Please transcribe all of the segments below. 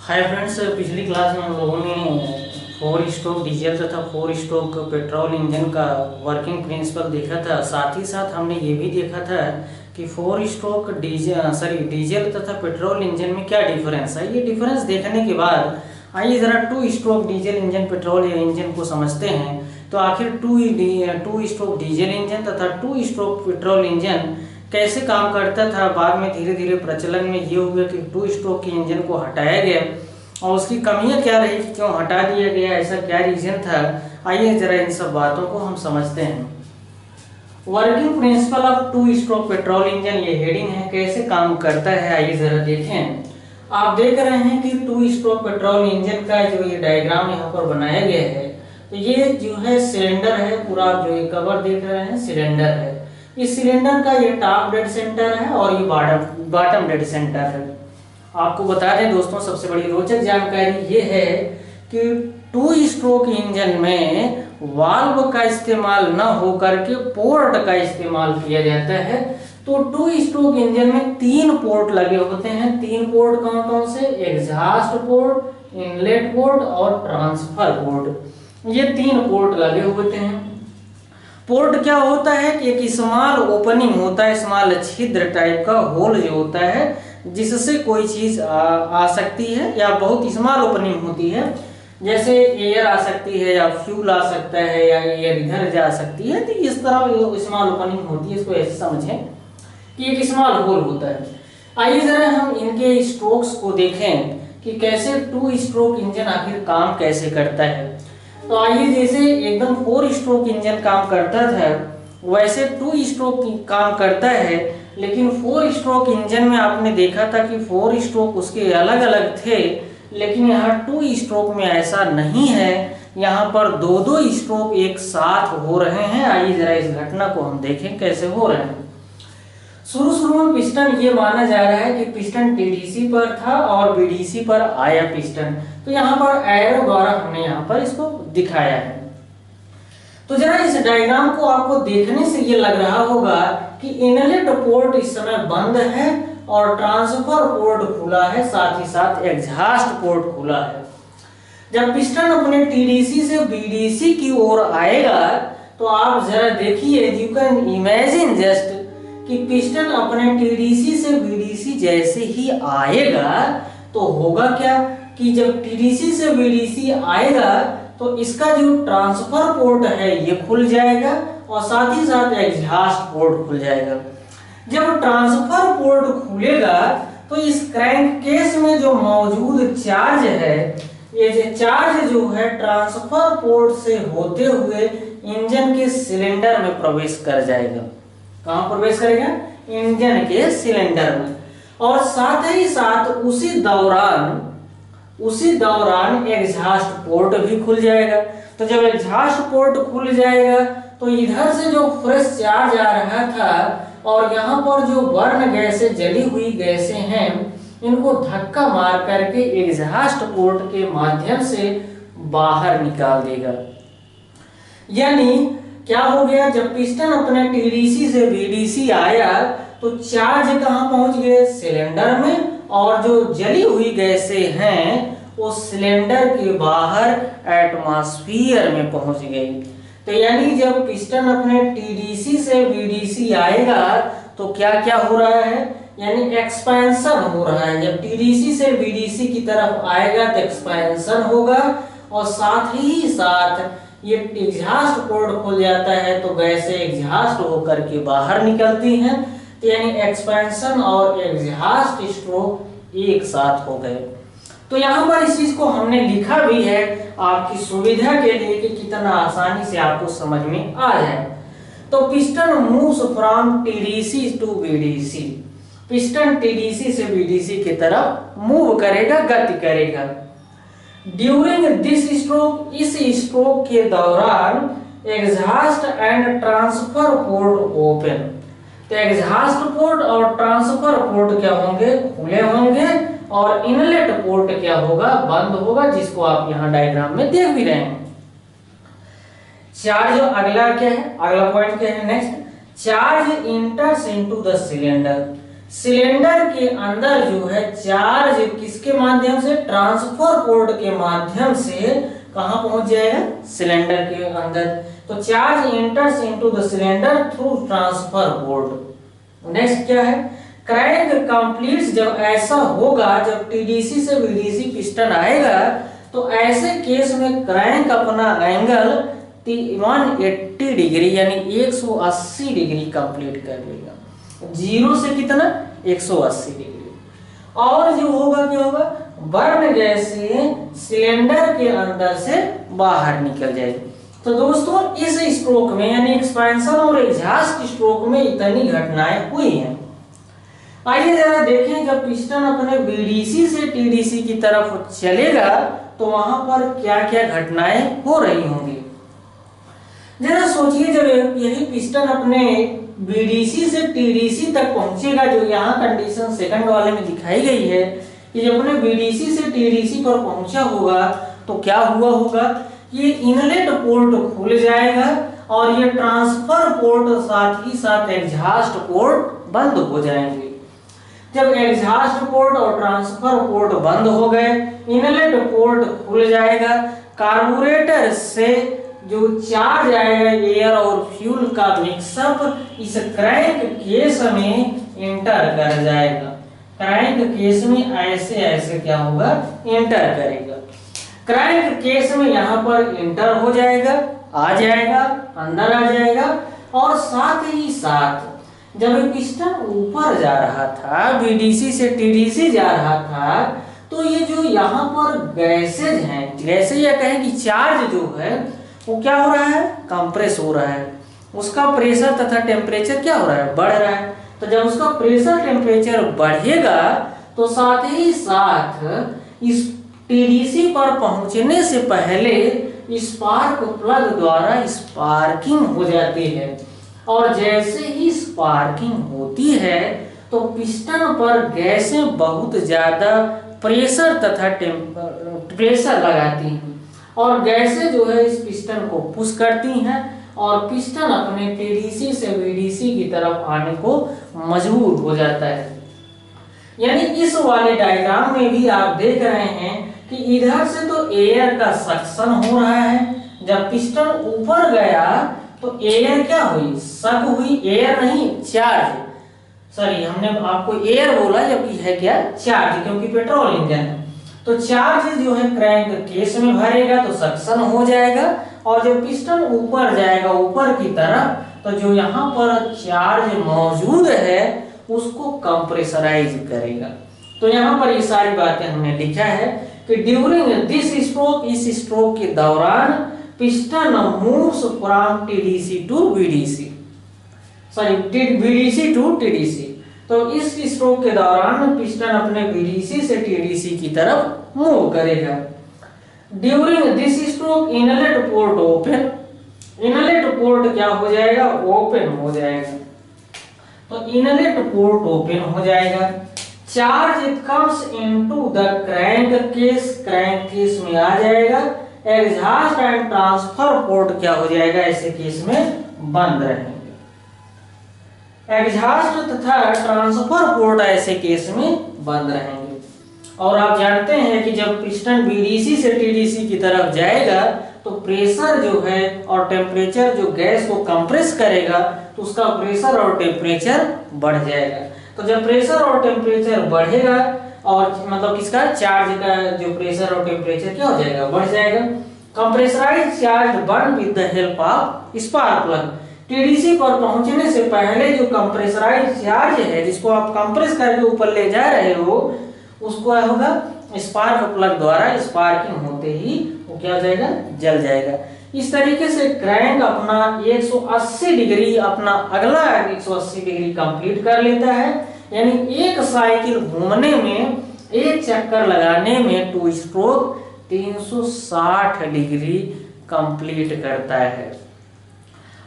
Hi friends, पिछली class में हम लोगों ने 4 स्ट्रोक डीजल तथा 4 स्ट्रोक पेट्रोल इंजन का वर्किंग प्रिंसिपल देखा था। साथ ही साथ हमने ये भी देखा था कि 4 स्ट्रोक डीजल तथा पेट्रोल इंजन में क्या डिफरेंस है। ये डिफरेंस देखने के बाद आइए ज़रा 2 stroke diesel engine petrol engine को समझते हैं। तो आखिर टू स्ट्रोक डीजल इंजन तथा 2 स्ट्रोक पेट्रोल इंजन कैसे काम करता था। बाद में धीरे धीरे प्रचलन में ये हुआ कि 2 स्ट्रोक के इंजन को हटाया गया और उसकी कमियां क्या रही, क्यों हटा दिया गया, ऐसा क्या रीजन था। आइए जरा इन सब बातों को हम समझते हैं। Working principle of 2 stroke petrol engine, ये हेडिंग है, कैसे काम करता है आइए जरा देखें। आप देख रहे हैं कि 2 स्ट्रोक पेट्रोल इंजन का जो ये डायग्राम यहाँ पर बनाया गया है, तो ये जो है सिलेंडर है पूरा, जो ये कवर देख रहे हैं सिलेंडर है। इस सिलेंडर का ये टॉप डेड सेंटर है और ये बॉटम डेड सेंटर है। आपको बता दें दोस्तों, सबसे बड़ी रोचक जानकारी ये है कि 2 स्ट्रोक इंजन में वाल्व का इस्तेमाल न होकर के पोर्ट का इस्तेमाल किया जाता है। तो 2 स्ट्रोक इंजन में 3 पोर्ट लगे होते हैं। 3 पोर्ट कौन कौन से? एग्जॉस्ट पोर्ट, इनलेट पोर्ट और ट्रांसफर पोर्ट। ये 3 पोर्ट लगे होते हैं। पोर्ट क्या होता है कि एक स्मॉल ओपनिंग होता है, स्मॉल छिद्र टाइप का होल जो होता है, जिससे कोई चीज आ सकती है, या बहुत स्मॉल ओपनिंग होती है, जैसे एयर आ सकती है या फ्यूल आ सकता है या एयर इधर जा सकती है। तो इस तरह स्मॉल ओपनिंग होती है, इसको ऐसे समझें कि एक स्मॉल होल होता है। आइए जरा हम इनके स्ट्रोक्स को देखें कि कैसे 2 स्ट्रोक इंजन आखिर काम कैसे करता है। तो आइए, जैसे एकदम 4 स्ट्रोक इंजन काम करता था वैसे 2 स्ट्रोक काम करता है। लेकिन 4 स्ट्रोक इंजन में आपने देखा था कि 4 स्ट्रोक उसके अलग अलग थे, लेकिन यहाँ 2 स्ट्रोक में ऐसा नहीं है। यहाँ पर 2-2 स्ट्रोक एक साथ हो रहे हैं। आइए जरा इस घटना को हम देखें कैसे हो रहे हैं। शुरू में पिस्टन ये माना जा रहा है कि पिस्टन टीडीसी पर था और बीडीसी पर आया पिस्टन। तो यहाँ पर एरो द्वारा हमने यहाँ पर इसको दिखाया है। तो जरा इस डायग्राम को आपको देखने से ये लग रहा होगा कि इनलेट पोर्ट इस समय बंद है और ट्रांसफर पोर्ट खुला है, साथ ही साथ एग्जॉस्ट पोर्ट खुला है। जब पिस्टन अपने टीडीसी से बीडीसी की ओर आएगा तो आप जरा देखिए, यू कैन इमेजिन जस्ट कि पिस्टन अपने टीडीसी से बीडीसी जैसे ही आएगा तो होगा क्या कि जब टीडीसी से बीडीसी आएगा तो इसका जो ट्रांसफर पोर्ट है ये खुल जाएगा और साथ ही साथ एग्जॉस्ट पोर्ट खुल जाएगा। जब ट्रांसफर पोर्ट खुलेगा तो इस क्रैंक केस में जो मौजूद चार्ज है, ये जो चार्ज जो है ट्रांसफर पोर्ट से होते हुए इंजन के सिलेंडर में प्रवेश कर जाएगा। कहां प्रवेश करेगा? इंजन के सिलेंडर में। और साथ ही साथ उसी दौरान एग्जॉस्ट पोर्ट भी खुल जाएगा। तो जब एग्जॉस्ट पोर्ट खुल जाएगा तो इधर से जो फ्रेश चार्ज आ रहा था और यहाँ पर जो बर्न गैसें, जली हुई गैसें हैं, इनको धक्का मार करके एग्जॉस्ट पोर्ट के माध्यम से बाहर निकाल देगा। यानी क्या हो गया, जब पिस्टन अपने टीडीसी से बीडीसी आया तो चार्ज कहां पहुंच गए? सिलेंडर में। और जो जली हुई गैसें हैं वो सिलेंडर के बाहर एटमॉस्फेयर में पहुंच गई। तो यानी जब पिस्टन अपने टीडीसी से बीडीसी आएगा तो क्या क्या हो रहा है, यानी एक्सपेंशन हो रहा है। जब टीडीसी से बीडीसी की तरफ आएगा तो एक्सपेंशन होगा और साथ ही साथ ये एग्जॉस्ट पोर्ट खुल जाता है तो गैसें एग्जॉस्ट होकर के बाहर निकलती हैं। तो यानी एक्सपेंशन और एग्जॉस्ट स्ट्रोक एक साथ हो गए। तो यहाँ पर इस चीज को हमने लिखा भी है आपकी सुविधा के लिए कि कितना आसानी से आपको समझ में आ जाए। तो piston moves from TDC to BDC, piston TDC से बीडीसी की तरफ मूव करेगा, गति करेगा। ड्यूरिंग दिस स्ट्रोक, इस स्ट्रोक के दौरान exhaust and transfer port open. तो एग्जॉस्ट पोर्ट और ट्रांसफर पोर्ट क्या होंगे? खुले होंगे और इनलेट पोर्ट क्या होगा? बंद होगा, जिसको आप यहाँ डायग्राम में देख भी रहे हैं। चार्ज, अगला क्या है, अगला पॉइंट क्या है next? Charge इंटर्स into the cylinder. Cylinder के अंदर जो है चार्ज किसके माध्यम से, ट्रांसफर पोर्ट के माध्यम से कहां पहुंच जाएगा, सिलेंडर के अंदर। तो charge enters into the cylinder through transfer port. Next क्या है, क्रैंक कंप्लीट्स, जब ऐसा होगा, जब टीडीसी से बीडीसी पिस्टन आएगा तो ऐसे केस में क्रैंक अपना एंगल 180 डिग्री यानी 180 डिग्री कंप्लीट कर लेगा। जीरो से कितना, 180 डिग्री। और जो होगा क्या होगा, बर्न गैस से सिलेंडर के अंदर से बाहर निकल जाएगी। तो दोस्तों इस स्ट्रोक में यानी एक्सपेंशन और एग्जॉस्ट स्ट्रोक में इतनी घटनाएं हुई हैं। आइए जरा देखें, जब पिस्टन अपने बीडीसी से टीडीसी की तरफ चलेगा तो वहां पर क्या क्या घटनाएं हो रही होंगी। जरा सोचिए, जब यही पिस्टन अपने बीडीसी से टीडीसी तक पहुंचेगा, जो यहाँ कंडीशन सेकंड वाले में दिखाई गई है कि जब अपने बीडीसी से टीडीसी पर पहुंचा होगा तो क्या हुआ होगा, ये इनलेट पोर्ट खुल जाएगा और ये ट्रांसफर पोर्ट साथ ही साथ एग्जॉस्ट पोर्ट बंद हो जाएंगे। जब एग्जॉस्ट पोर्ट और ट्रांसफर पोर्ट बंद हो गए, इनलेट पोर्ट खुल जाएगा, कार्बोरेटर से जो चार्ज आएगा एयर और फ्यूल का मिक्सअप इस क्रैंक केस में इंटर कर जाएगा। क्रैंक केस में ऐसे ऐसे क्या होगा, इंटर करेगा। क्रैंक केस में यहाँ पर इंटर हो जाएगा, आ जाएगा, अंदर आ जाएगा। और साथ ही साथ जब पिस्टन ऊपर जा रहा था, बीडीसी से टीडीसी जा रहा था, तो ये जो यहाँ पर गैसेज हैं, गैसेज या कहें कि चार्ज जो है वो क्या हो रहा है, कंप्रेस हो रहा है। उसका प्रेशर तथा टेम्परेचर क्या हो रहा है, बढ़ रहा है। तो जब उसका प्रेशर टेम्परेचर बढ़ेगा तो साथ ही साथ इस टीडीसी पर पहुंचने से पहले स्पार्क प्लग द्वारा स्पार्किंग हो जाती है। और जैसे ही स्पार्किंग होती है तो पिस्टन पर गैसें बहुत ज्यादा प्रेशर तथा प्रेशर लगाती हैं और गैसें जो है इस पिस्टन को पुश करती हैं और पिस्टन अपने टीडीसी से बीडीसी की तरफ आने को मजबूर हो जाता है। यानी इस वाले डायग्राम में भी आप देख रहे हैं कि इधर से तो एयर का सक्शन हो रहा है, जब पिस्टन ऊपर गया तो एयर क्या हुई, सक हुई, एयर नहीं चार्ज, सॉरी हमने आपको एयर बोला जबकि है क्या, चार्ज, क्योंकि पेट्रोल इंजन है। तो चार्ज जो है क्रैंक केस में भरेगा तो सक्शन हो जाएगा और जब पिस्टन ऊपर जाएगा ऊपर की तरफ तो जो यहाँ पर चार्ज मौजूद है उसको कंप्रेसराइज करेगा। तो यहाँ पर ये सारी बातें हमने लिखा है कि ड्यूरिंग दिस स्ट्रोक, इस स्ट्रोक के दौरान piston moves from TDC to BDC, sorry BDC to TDC. तो इस स्ट्रोक के दौरान पिस्टन अपने बीडीसी से टीडीसी की तरफ मूव करेगा। During this stroke inlet port open, inlet port क्या हो जाएगा, ओपन हो जाएगा। तो इनलेट पोर्ट ओपन हो जाएगा। Charge comes into the crank case, crank case में आ जाएगा। एग्जॉस्ट एंड ट्रांसफर पोर्ट क्या हो जाएगा, ऐसे केस में बंद रहेंगे। एग्जॉस्ट तथा ट्रांसफर पोर्ट ऐसे केस में बंद रहेंगे। और आप जानते हैं कि जब पिस्टन बीडीसी से टीडीसी की तरफ जाएगा तो प्रेशर जो है और टेम्परेचर जो गैस को कंप्रेस करेगा तो उसका प्रेशर और टेम्परेचर बढ़ जाएगा। तो जब प्रेशर और टेम्परेचर बढ़ेगा और मतलब किसका, चार्ज का जो प्रेशर और टेम्परेचर क्या हो जाएगा, बढ़ जाएगा। Compressorized charge burn with the help of spark plug. TDC पर पहुंचने से पहले जो कंप्रेसराइज्ड चार्ज है जिसको आप कंप्रेस करके ऊपर ले जा रहे हो उसको क्या होगा, स्पार्क प्लग द्वारा स्पार्किंग होते ही वो क्या हो जाएगा, जल जाएगा। इस तरीके से क्रैंक अपना 180 डिग्री अपना अगला 180 डिग्री कंप्लीट कर लेता है। यानी एक साइकिल घूमने में, एक चक्कर लगाने में टू स्ट्रोक 360 डिग्री कंप्लीट करता है।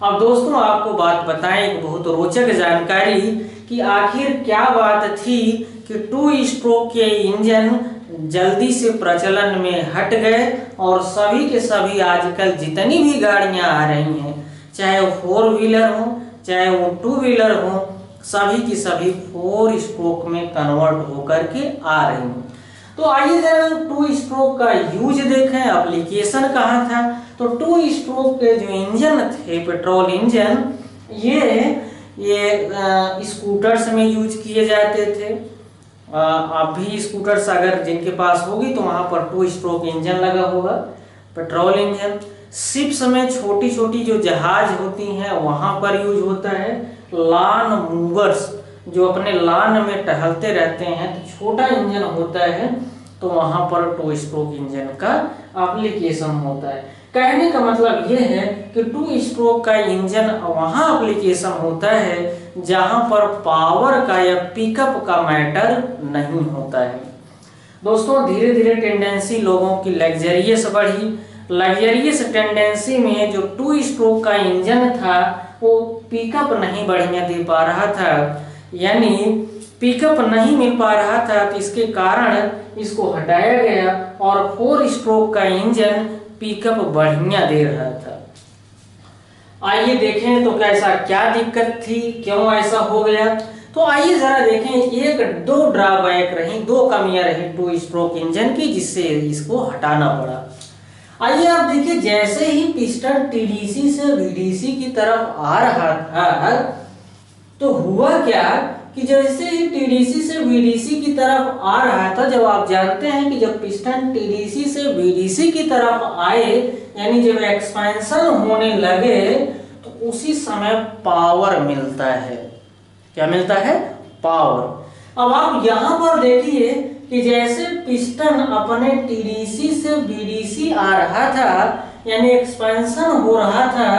अब दोस्तों आपको बात बताएं, एक बहुत रोचक जानकारी कि आखिर क्या बात थी कि टू स्ट्रोक के इंजन जल्दी से प्रचलन में हट गए और सभी के सभी आजकल जितनी भी गाड़ियां आ रही हैं, चाहे वो 4 व्हीलर हो चाहे वो 2 व्हीलर हो, सभी की सभी 4 स्ट्रोक में कन्वर्ट होकर के आ रही हैं। तो आइए जरा 2 स्ट्रोक का यूज देखें, एप्लीकेशन कहाँ था। तो 2 स्ट्रोक के जो इंजन थे पेट्रोल इंजन, ये स्कूटर्स में यूज किए जाते थे। आप भी स्कूटर्स अगर जिनके पास होगी तो वहां पर 2 स्ट्रोक इंजन लगा होगा, पेट्रोल इंजन। शिप्स में छोटी छोटी जो जहाज होती हैं वहां पर यूज होता है। लॉन मूवर्स जो अपने लॉन में टहलते रहते हैं तो छोटा इंजन होता है, तो वहां पर 2 स्ट्रोक इंजन का एप्लीकेशन होता है। कहने का मतलब यह है कि 2 स्ट्रोक का इंजन वहां एप्लीकेशन होता है जहां पर पावर का या पिकअप का मैटर नहीं होता है। दोस्तों धीरे धीरे टेंडेंसी लोगों की लग्जरियस बढ़ी। लग्जरियस टेंडेंसी में जो 2 स्ट्रोक का इंजन था वो पिकअप नहीं बढ़िया दे पा रहा था, यानी पिकअप नहीं मिल पा रहा था, तो इसके कारण इसको हटाया गया और 4 स्ट्रोक का इंजन पिकअप बढ़िया दे रहा था। आइए देखें तो कैसा क्या दिक्कत थी, क्यों ऐसा हो गया। तो आइए जरा देखें, 2 ड्रॉबैक रही, 2 कमियां रही 2 स्ट्रोक इंजन की, जिससे इसको हटाना पड़ा। आइए आप देखिए, जैसे ही पिस्टन टीडीसी से वीडीसी की तरफ आ रहा था तो हुआ क्या कि जैसे ही टीडीसी से वीडीसी की तरफ आ रहा था, जब आप जानते हैं कि जब पिस्टन टीडीसी से वीडीसी की तरफ आए यानी जब एक्सपेंशन होने लगे तो उसी समय पावर मिलता है। क्या मिलता है? पावर। अब आप यहां पर देखिए कि जैसे पिस्टन अपने टीडीसी से वीडीसी आ रहा था यानी एक्सपेंशन हो रहा था,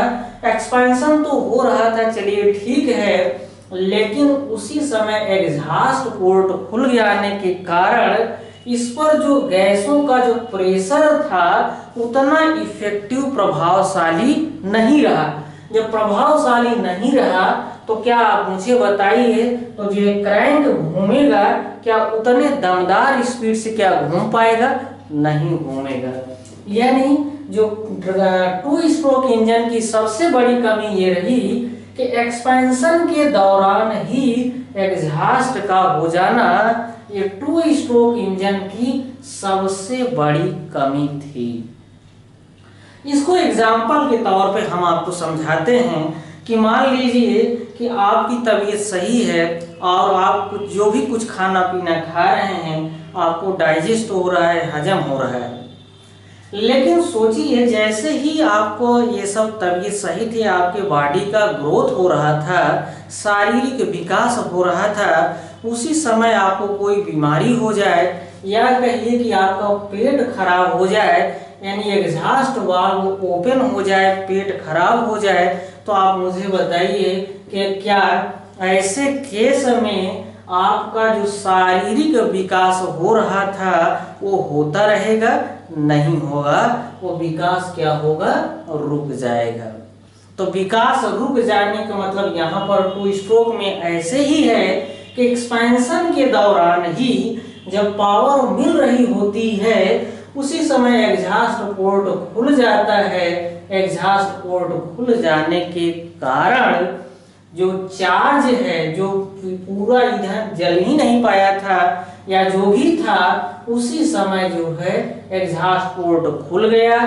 एक्सपेंशन तो हो रहा था, चलिए ठीक है, लेकिन उसी समय एग्जॉस्ट पोर्ट खुल जाने के कारण इस पर जो गैसों का जो प्रेशर था उतना इफेक्टिव प्रभावशाली नहीं रहा। जब प्रभावशाली नहीं रहा तो क्या आप मुझे बताइए, तो जो क्रैंक घूमेगा क्या उतने दमदार स्पीड से क्या घूम पाएगा? नहीं घूमेगा। यानी जो 2 स्ट्रोक इंजन की सबसे बड़ी कमी ये रही कि एक्सपेंशन के दौरान ही एग्जॉस्ट का हो जाना ये 2 स्ट्रोक इंजन की सबसे बड़ी कमी थी। इसको एग्जाम्पल के तौर पे हम आपको समझाते हैं कि मान लीजिए कि आपकी तबीयत सही है और आप जो भी कुछ खाना पीना खा रहे हैं आपको डाइजेस्ट हो रहा है, हजम हो रहा है, लेकिन सोचिए जैसे ही आपको ये सब तबीयत सही थी, आपके बॉडी का ग्रोथ हो रहा था, शारीरिक विकास हो रहा था, उसी समय आपको कोई बीमारी हो जाए या कहिए कि आपका पेट खराब हो जाए यानी एग्जॉस्ट वाल्व ओपन हो जाए, पेट खराब हो जाए, तो आप मुझे बताइए कि क्या ऐसे केस में आपका जो शारीरिक विकास हो रहा था वो होता रहेगा? नहीं होगा, वो विकास क्या होगा? रुक जाएगा। तो विकास रुक जाने का मतलब यहाँ पर 2 स्ट्रोक में ऐसे ही है कि एक्सपेंशन के दौरान ही जब पावर मिल रही होती है उसी समय एग्जॉस्ट पोर्ट खुल जाता है। एग्जॉस्ट पोर्ट खुल जाने के कारण जो चार्ज है, जो पूरा इधर जल ही नहीं पाया था या जो भी था, उसी समय जो है एग्जॉस्ट पोर्ट खुल गया,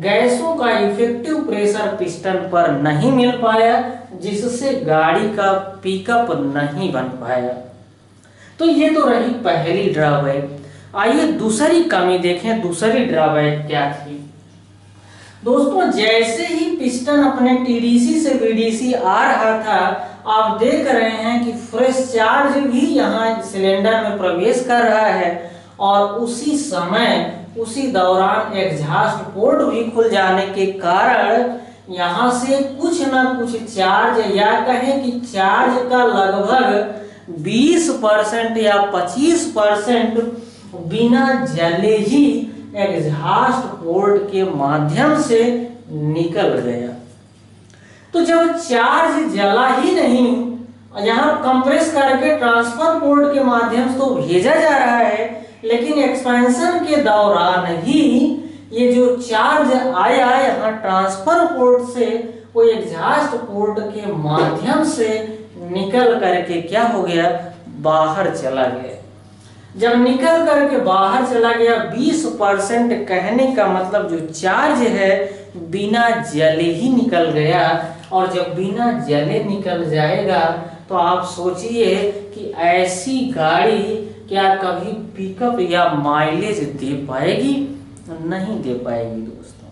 गैसों का इफेक्टिव प्रेशर पिस्टन पर नहीं मिल पाया, जिससे गाड़ी का पिकअप नहीं बन पाया। तो ये तो रही पहली ड्रॉबैक। आइए दूसरी कमी देखें, दूसरी ड्रॉबैक क्या थी। दोस्तों जैसे ही पिस्टन अपने टीडीसी से वीडीसी आ रहा था, आप देख रहे हैं कि फ्रेश चार्ज भी यहाँ सिलेंडर में प्रवेश कर रहा है और उसी समय उसी दौरान एग्जॉस्ट पोर्ट भी खुल जाने के कारण यहाँ से कुछ ना कुछ चार्ज या कहें कि चार्ज का लगभग 20% या 25% बिना जले ही एग्जॉस्ट पोर्ट के माध्यम से निकल गया। तो जब चार्ज जला ही नहीं, यहाँ कंप्रेस करके ट्रांसफर पोर्ट के माध्यम से तो भेजा जा रहा है, लेकिन एक्सपेंशन के दौरान ही ये जो चार्ज आया यहाँ ट्रांसफर पोर्ट से वो एग्जॉस्ट पोर्ट के माध्यम से निकल करके क्या हो गया, बाहर चला गया। जब निकल करके बाहर चला गया 20% कहने का मतलब जो चार्ज है बिना जले ही निकल गया। और जब बिना जले निकल जाएगा तो आप सोचिए कि ऐसी गाड़ी क्या कभी पिकअप या माइलेज दे पाएगी, नहीं दे पाएगी दोस्तों।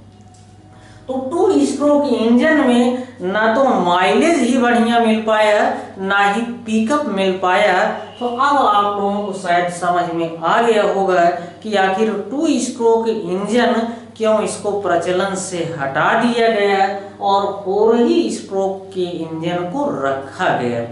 तो 2 स्ट्रोक इंजन में ना तो माइलेज ही बढ़िया मिल पाया ना ही पिकअप मिल पाया। तो अब आप लोगों को शायद समझ में आ गया होगा कि आखिर 2 स्ट्रोक इंजन क्यों इसको प्रचलन से हटा दिया गया और 4 ही स्ट्रोक के इंजन को रखा गया।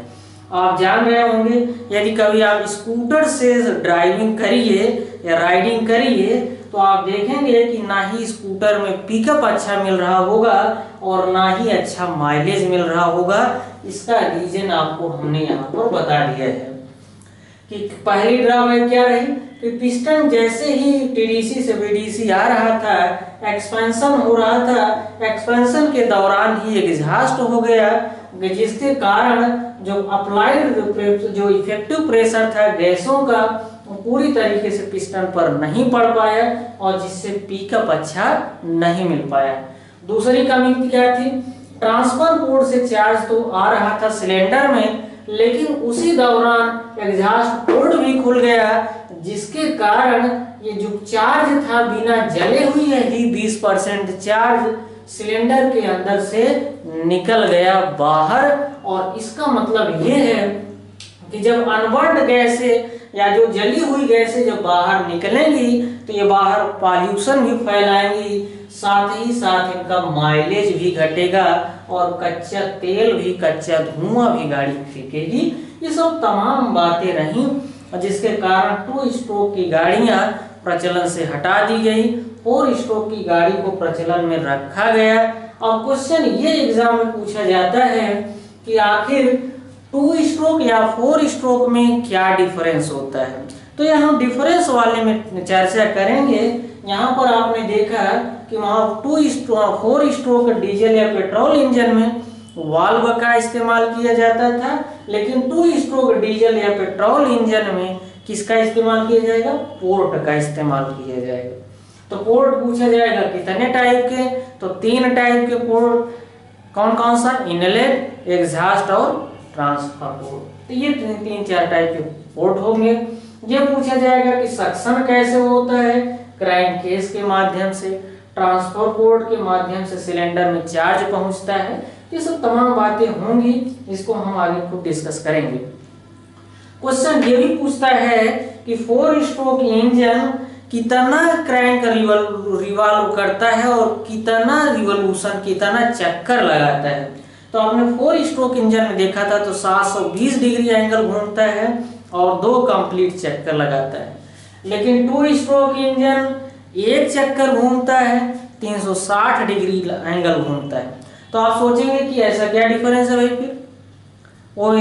आप जान रहे होंगे, यदि कभी आप स्कूटर से ड्राइविंग करिए या राइडिंग करिए तो आप देखेंगे कि ना ही स्कूटर में पिकअप अच्छा मिल रहा होगा और ना ही अच्छा माइलेज मिल रहा होगा। इसका रीजन आपको हमने यहाँ पर बता दिया है कि पहली ड्रॉबैक क्या रही कि पिस्टन जैसे ही टीडीसी से बीडीसी आ रहा था, एक्सपेंशन हो रहा था, एक्सपेंशन के दौरान ही एग्जॉस्ट हो गया, जिसके कारण जो अप्लाइड जो इफेक्टिव प्रेशर था गैसों का वो पूरी तरीके से पिस्टन पर नहीं पड़ पाया और जिससे पिकअप अच्छा नहीं मिल पाया। दूसरी कमी क्या थी, ट्रांसफर पोर्ट से चार्ज तो आ रहा था सिलेंडर में, लेकिन उसी दौरान एग्जॉस्ट पोर्ट भी खुल गया, जिसके कारण ये जो चार्ज था बिना जले हुए ही 20% चार्ज सिलेंडर के अंदर से निकल गया बाहर। और इसका मतलब ये है कि जब अनबर्न्ड गैसें या जो जली हुई गैसें जब बाहर निकलेंगी तो ये बाहर पॉल्यूशन भी फैलाएंगी, साथ ही साथ इनका माइलेज भी घटेगा और कच्चा तेल भी, कच्चा धुआं भी गाड़ी फेंकेगी। ये सब तमाम बातें रहीं जिसके कारण 2 स्ट्रोक की गाड़ियां प्रचलन से हटा दी गई, 4 स्ट्रोक की गाड़ी को प्रचलन में रखा गया। अब क्वेश्चन ये एग्जाम में पूछा जाता है कि आखिर 2 स्ट्रोक या 4 स्ट्रोक में क्या डिफरेंस होता है। तो यह हम डिफरेंस वाले में चर्चा करेंगे। यहाँ पर आपने देखा कि वहाँ 4 स्ट्रोक डीजल या पेट्रोल इंजन में वाल्व का इस्तेमाल किया जाता था, लेकिन 2 स्ट्रोक डीजल या पेट्रोल इंजन में किसका इस्तेमाल किया जाएगा, पोर्ट का इस्तेमाल किया जाएगा। तो पोर्ट पूछा जाएगा कितने टाइप के, तो 3 टाइप के पोर्ट, कौन कौन सा, इनलेट, एग्जॉस्ट और ट्रांसफर पोर्ट। तो ये 3-4 टाइप के पोर्ट होंगे। ये पूछा जाएगा कि सक्शन कैसे होता है, क्रैंक केस के माध्यम से, ट्रांसफर पोर्ट के माध्यम से सिलेंडर में चार्ज पहुंचता है। ये सब तमाम बातें होंगी, इसको हम आगे खुद डिस्कस करेंगे। क्वेश्चन ये भी पूछता है कि 4 स्ट्रोक इंजन कितना क्रैंक रिवॉल्व करता है और कितना रिवोल्यूशन, कितना चक्कर लगाता है। तो आपने 4 स्ट्रोक इंजन में देखा था तो 720 डिग्री एंगल घूमता है और 2 कंप्लीट चक्कर लगाता है, लेकिन 2 स्ट्रोक इंजन 1 चक्कर घूमता है, 360 डिग्री एंगल घूमता है। तो आप सोचेंगे कि ऐसा क्या डिफरेंस है भाई, फिर वो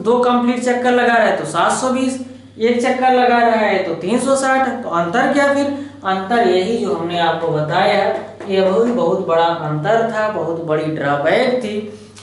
2 कंप्लीट चक्कर लगा रहा है तो 720, 1 चक्कर लगा रहा है तो 360, तो अंतर क्या, फिर अंतर यही जो हमने आपको बताया, ये बहुत बड़ा अंतर था, बहुत बड़ी ड्रॉबैक थी,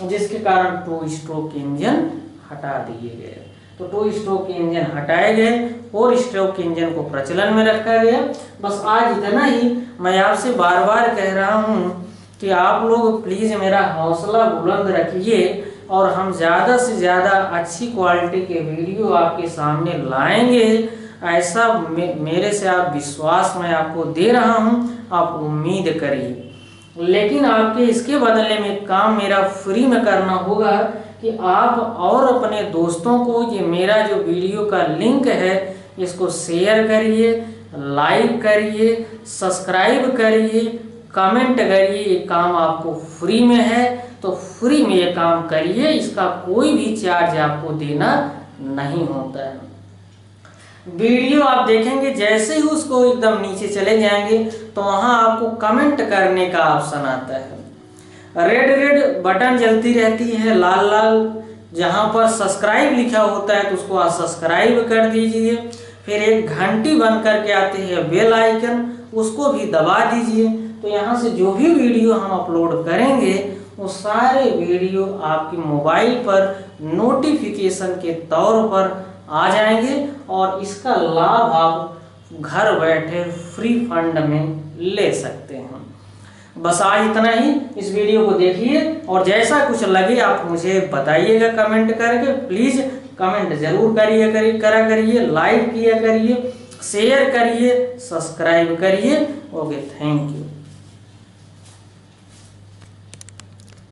जिसके कारण 2 स्ट्रोक इंजन हटा दिए गए। तो 2 स्ट्रोक इंजन हटाए गए, 4 स्ट्रोक इंजन को प्रचलन में रखा गया। बस आज इतना ही। मैं आपसे बार बार कह रहा हूँ कि आप लोग प्लीज मेरा हौसला बुलंद रखिए और हम ज़्यादा से ज़्यादा अच्छी क्वालिटी के वीडियो आपके सामने लाएंगे, ऐसा मेरे से आप विश्वास मैं आपको दे रहा हूं, आप उम्मीद करिए। लेकिन आपके इसके बदले में काम मेरा फ्री में करना होगा कि आप और अपने दोस्तों को ये मेरा जो वीडियो का लिंक है इसको शेयर करिए, लाइक करिए, सब्सक्राइब करिए, कमेंट करिए। ये काम आपको फ्री में है तो फ्री में ये काम करिए, इसका कोई भी चार्ज आपको देना नहीं होता है। वीडियो आप देखेंगे जैसे ही उसको एकदम नीचे चले जाएंगे तो वहां आपको कमेंट करने का ऑप्शन आता है, रेड बटन जलती रहती है लाल लाल, जहां पर सब्सक्राइब लिखा होता है तो उसको आप सब्सक्राइब कर दीजिए। फिर एक घंटी बन करके आती है बेल आइकन, उसको भी दबा दीजिए। तो यहाँ से जो भी वीडियो हम अपलोड करेंगे वो सारे वीडियो आपके मोबाइल पर नोटिफिकेशन के तौर पर आ जाएंगे और इसका लाभ आप घर बैठे फ्री फंड में ले सकते हैं। बस आज इतना ही। इस वीडियो को देखिए और जैसा कुछ लगे आप मुझे बताइएगा कमेंट करके। प्लीज़ कमेंट जरूर करा करिए, लाइक किया करिए, शेयर करिए, सब्सक्राइब करिए। Okay, thank you.